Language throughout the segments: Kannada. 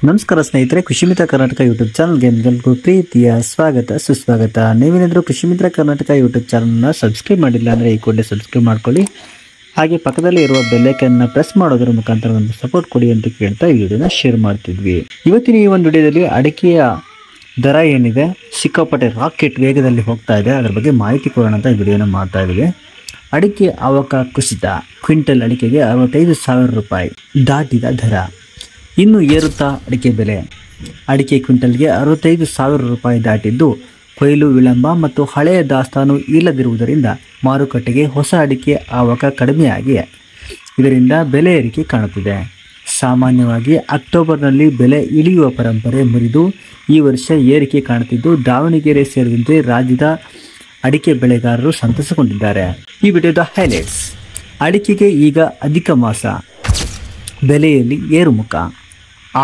ನಮಸ್ಕಾರ ಸ್ನೇಹಿತರೆ, ಕೃಷಿ ಮಿತ್ರ ಕರ್ನಾಟಕ ಯೂಟ್ಯೂಬ್ ಚಾನಲ್ಗೆ ನಿಮಗೆಲ್ಲರಿಗೂ ಪ್ರೀತಿಯ ಸ್ವಾಗತ ಸುಸ್ವಾಗತ. ನೀವೇನಾದರೂ ಕೃಷಿ ಮಿತ್ರ ಕರ್ನಾಟಕ ಯೂಟ್ಯೂಬ್ ಚಾನಲ್ನ ಸಬ್ಸ್ಕ್ರೈಬ್ ಮಾಡಿಲ್ಲ ಅಂದರೆ ಈ ಕೂಡಲೇ ಸಬ್ಸ್ಕ್ರೈಬ್ ಮಾಡ್ಕೊಳ್ಳಿ. ಹಾಗೆ ಪಕ್ಕದಲ್ಲಿ ಇರುವ ಬೆಲ್ಲೈಕನ್ನ ಪ್ರೆಸ್ ಮಾಡೋದ್ರ ಮುಖಾಂತರ ನಮಗೆ ಸಪೋರ್ಟ್ ಕೊಡಿ ಅಂತ ಕೇಳ್ತಾ ಈ ವಿಡಿಯೋನ ಶೇರ್ ಮಾಡ್ತಿದ್ವಿ. ಇವತ್ತಿನ ಈ ಒಂದು ವಿಡಿಯೋದಲ್ಲಿ ಅಡಿಕೆಯ ದರ ಏನಿದೆ ಸಿಕ್ಕಾಪಟ್ಟೆ ರಾಕೆಟ್ ವೇಗದಲ್ಲಿ ಹೋಗ್ತಾ ಇದೆ, ಅದರ ಬಗ್ಗೆ ಮಾಹಿತಿ ಕೊಡೋಣ ಅಂತ ಈ ವಿಡಿಯೋನ ಮಾಡ್ತಾ ಇದ್ದೀವಿ. ಅಡಿಕೆ ಆವಕ ಕುಸಿತ, ಕ್ವಿಂಟಲ್ ಅಡಿಕೆಗೆ 65,000 ರೂಪಾಯಿ ದಾಟಿದ ದರ. ಇನ್ನು ಏರುತ್ತಾ ಅಡಿಕೆ ಬೆಲೆ. ಅಡಿಕೆ ಕ್ವಿಂಟಲ್ಗೆ 65,000 ರೂಪಾಯಿ ದಾಟಿದ್ದು, ಕೊಯ್ಲು ವಿಳಂಬ ಮತ್ತು ಹಳೆಯ ದಾಸ್ತಾನು ಇಲ್ಲದಿರುವುದರಿಂದ ಮಾರುಕಟ್ಟೆಗೆ ಹೊಸ ಅಡಿಕೆ ಆವಕ ಕಡಿಮೆಯಾಗಿ ಇದರಿಂದ ಬೆಲೆ ಏರಿಕೆ ಕಾಣುತ್ತಿದೆ. ಸಾಮಾನ್ಯವಾಗಿ ಅಕ್ಟೋಬರ್ನಲ್ಲಿ ಬೆಲೆ ಇಳಿಯುವ ಪರಂಪರೆ ಮುರಿದು ಈ ವರ್ಷ ಏರಿಕೆ ಕಾಣುತ್ತಿದ್ದು, ದಾವಣಗೆರೆ ಸೇರಿದಂತೆ ರಾಜ್ಯದ ಅಡಿಕೆ ಬೆಳೆಗಾರರು ಸಂತಸಗೊಂಡಿದ್ದಾರೆ. ಈ ವಿಡಿಯೋದ ಹೈಲೈಟ್ಸ್: ಅಡಿಕೆಗೆ ಈಗ ಅಧಿಕ ಮಾಸ, ಬೆಲೆಯಲ್ಲಿ ಏರುಮುಖ,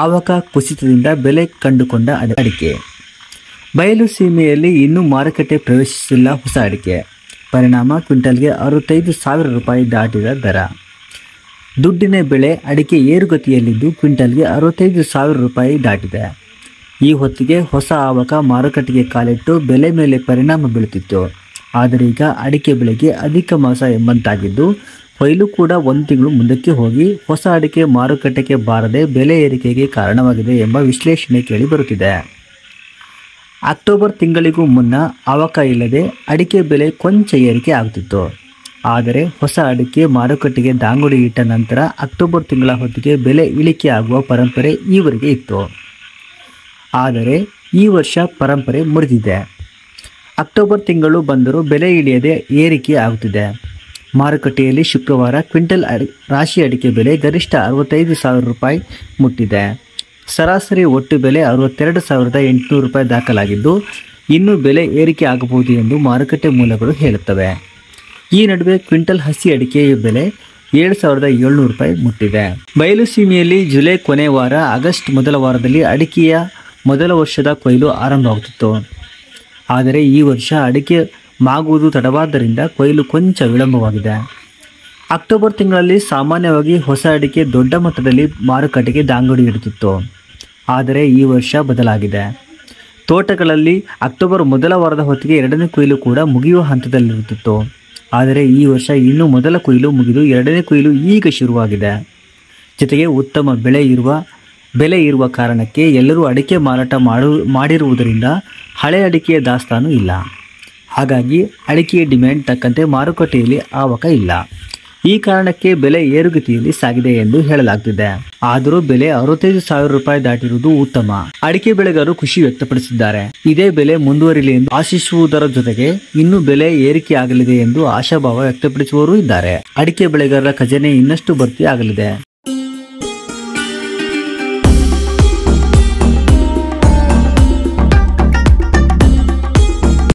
ಆವಕ ಕುಸಿತದಿಂದ ಬೆಲೆ ಕಂಡುಕೊಂಡ ಅಡಿಕೆ, ಬಯಲು ಸೀಮೆಯಲ್ಲಿ ಇನ್ನೂ ಮಾರುಕಟ್ಟೆ ಪ್ರವೇಶಿಸಿಲ್ಲ ಹೊಸ ಅಡಿಕೆ, ಪರಿಣಾಮ ಕ್ವಿಂಟಲ್ಗೆ 65,000 ರೂಪಾಯಿ ದಾಟಿದ ದರ. ದುಡ್ಡಿನ ಬೆಳೆ ಅಡಿಕೆ ಏರುಗತಿಯಲ್ಲಿದ್ದು ಕ್ವಿಂಟಲ್ಗೆ 65,000 ರೂಪಾಯಿ ದಾಟಿದೆ. ಈ ಹೊತ್ತಿಗೆ ಹೊಸ ಆವಕ ಮಾರುಕಟ್ಟೆಗೆ ಕಾಲಿಟ್ಟು ಬೆಲೆ ಮೇಲೆ ಪರಿಣಾಮ ಬೀಳುತ್ತಿತ್ತು. ಆದರೆ ಈಗ ಅಡಿಕೆ ಬೆಳೆಗೆ ಅಧಿಕ ಮಾಸ ಎಂಬಂತಾಗಿದ್ದು, ಕೊಯ್ಲು ಕೂಡ 1 ತಿಂಗಳು ಮುಂದಕ್ಕೆ ಹೋಗಿ ಹೊಸ ಅಡಿಕೆ ಮಾರುಕಟ್ಟೆಗೆ ಬಾರದೆ ಬೆಲೆ ಏರಿಕೆಗೆ ಕಾರಣವಾಗಿದೆ ಎಂಬ ವಿಶ್ಲೇಷಣೆ ಕೇಳಿ ಬರುತ್ತಿದೆ. ಅಕ್ಟೋಬರ್ ತಿಂಗಳಿಗೂ ಮುನ್ನ ಆವಕ ಇಲ್ಲದೆ ಅಡಿಕೆ ಬೆಲೆ ಕೊಂಚ ಏರಿಕೆ ಆಗುತ್ತಿತ್ತು. ಆದರೆ ಹೊಸ ಅಡಿಕೆ ಮಾರುಕಟ್ಟೆಗೆ ದಾಂಗುಡಿ ಇಟ್ಟ ನಂತರ ಅಕ್ಟೋಬರ್ ತಿಂಗಳ ಹೊತ್ತಿಗೆ ಬೆಲೆ ಇಳಿಕೆ ಆಗುವ ಪರಂಪರೆ ಈವರೆಗೆ ಇತ್ತು. ಆದರೆ ಈ ವರ್ಷ ಪರಂಪರೆ ಮುರಿದಿದೆ. ಅಕ್ಟೋಬರ್ ತಿಂಗಳು ಬಂದರೂ ಬೆಲೆ ಇಳಿಯದೆ ಏರಿಕೆ ಆಗುತ್ತಿದೆ. ಮಾರುಕಟ್ಟೆಯಲ್ಲಿ ಶುಕ್ರವಾರ ಕ್ವಿಂಟಲ್ ರಾಶಿ ಅಡಿಕೆ ಬೆಲೆ ಗರಿಷ್ಠ 65,000 ರೂಪಾಯಿ ಮುಟ್ಟಿದೆ. ಸರಾಸರಿ ಒಟ್ಟು ಬೆಲೆ 62,800 ರೂಪಾಯಿ ದಾಖಲಾಗಿದ್ದು, ಇನ್ನೂ ಬೆಲೆ ಏರಿಕೆ ಆಗಬಹುದು ಎಂದು ಮಾರುಕಟ್ಟೆ ಮೂಲಗಳು ಹೇಳುತ್ತವೆ. ಈ ನಡುವೆ ಕ್ವಿಂಟಲ್ ಹಸಿ ಅಡಿಕೆಯ ಬೆಲೆ 7,700 ರೂಪಾಯಿ ಮುಟ್ಟಿದೆ. ಬಯಲು ಸೀಮೆಯಲ್ಲಿ ಜುಲೈ ಕೊನೆ ವಾರ, ಆಗಸ್ಟ್ ಮೊದಲ ವಾರದಲ್ಲಿ ಅಡಿಕೆಯ ಮೊದಲ ವರ್ಷದ ಕೊಯ್ಲು ಆರಂಭವಾಗುತ್ತಿತ್ತು. ಆದರೆ ಈ ವರ್ಷ ಅಡಿಕೆ ಮಾಗುವುದು ತಡವಾದ್ದರಿಂದ ಕೊಯ್ಲು ಕೊಂಚ ವಿಳಂಬವಾಗಿದೆ. ಅಕ್ಟೋಬರ್ ತಿಂಗಳಲ್ಲಿ ಸಾಮಾನ್ಯವಾಗಿ ಹೊಸ ಅಡಿಕೆ ದೊಡ್ಡ ಮಟ್ಟದಲ್ಲಿ ಮಾರುಕಟ್ಟೆಗೆ ದಾಂಗುಡಿ ಇಡುತ್ತಿತ್ತು. ಆದರೆ ಈ ವರ್ಷ ಬದಲಾಗಿದೆ. ತೋಟಗಳಲ್ಲಿ ಅಕ್ಟೋಬರ್ ಮೊದಲ ವಾರದ ಹೊತ್ತಿಗೆ 2ನೇ ಕೊಯ್ಲು ಕೂಡ ಮುಗಿಯುವ ಹಂತದಲ್ಲಿರುತ್ತಿತ್ತು. ಆದರೆ ಈ ವರ್ಷ ಇನ್ನೂ ಮೊದಲ ಕೊಯ್ಲು ಮುಗಿದು 2ನೇ ಕೊಯ್ಲು ಈಗ ಶುರುವಾಗಿದೆ. ಜೊತೆಗೆ ಉತ್ತಮ ಬೆಲೆ ಇರುವ ಕಾರಣಕ್ಕೆ ಎಲ್ಲರೂ ಅಡಿಕೆ ಮಾರಾಟ ಮಾಡಿರುವುದರಿಂದ ಹಳೆ ಅಡಿಕೆಯ ದಾಸ್ತಾನು ಇಲ್ಲ. ಹಾಗಾಗಿ ಅಡಿಕೆಯ ಡಿಮ್ಯಾಂಡ್ ತಕ್ಕಂತೆ ಮಾರುಕಟ್ಟೆಯಲ್ಲಿ ಆವಕ ಇಲ್ಲ. ಈ ಕಾರಣಕ್ಕೆ ಬೆಲೆ ಏರುಗತಿಯಲ್ಲಿ ಸಾಗಿದೆ ಎಂದು ಹೇಳಲಾಗುತ್ತಿದೆ. ಆದರೂ ಬೆಲೆ 65,000 ರೂಪಾಯಿ ದಾಟಿರುವುದು ಉತ್ತಮ. ಅಡಿಕೆ ಬೆಳೆಗಾರರು ಖುಷಿ ವ್ಯಕ್ತಪಡಿಸಿದ್ದಾರೆ. ಇದೇ ಬೆಲೆ ಮುಂದುವರಿಲಿ ಎಂದು ಆಶಿಸುವುದರ ಜೊತೆಗೆ ಇನ್ನೂ ಬೆಲೆ ಏರಿಕೆ ಆಗಲಿದೆ ಎಂದು ಆಶಾಭಾವ ವ್ಯಕ್ತಪಡಿಸುವವರು ಇದ್ದಾರೆ. ಅಡಿಕೆ ಬೆಳೆಗಾರರ ಖಜಾನೆ ಇನ್ನಷ್ಟು ಭರ್ತಿ ಆಗಲಿದೆ.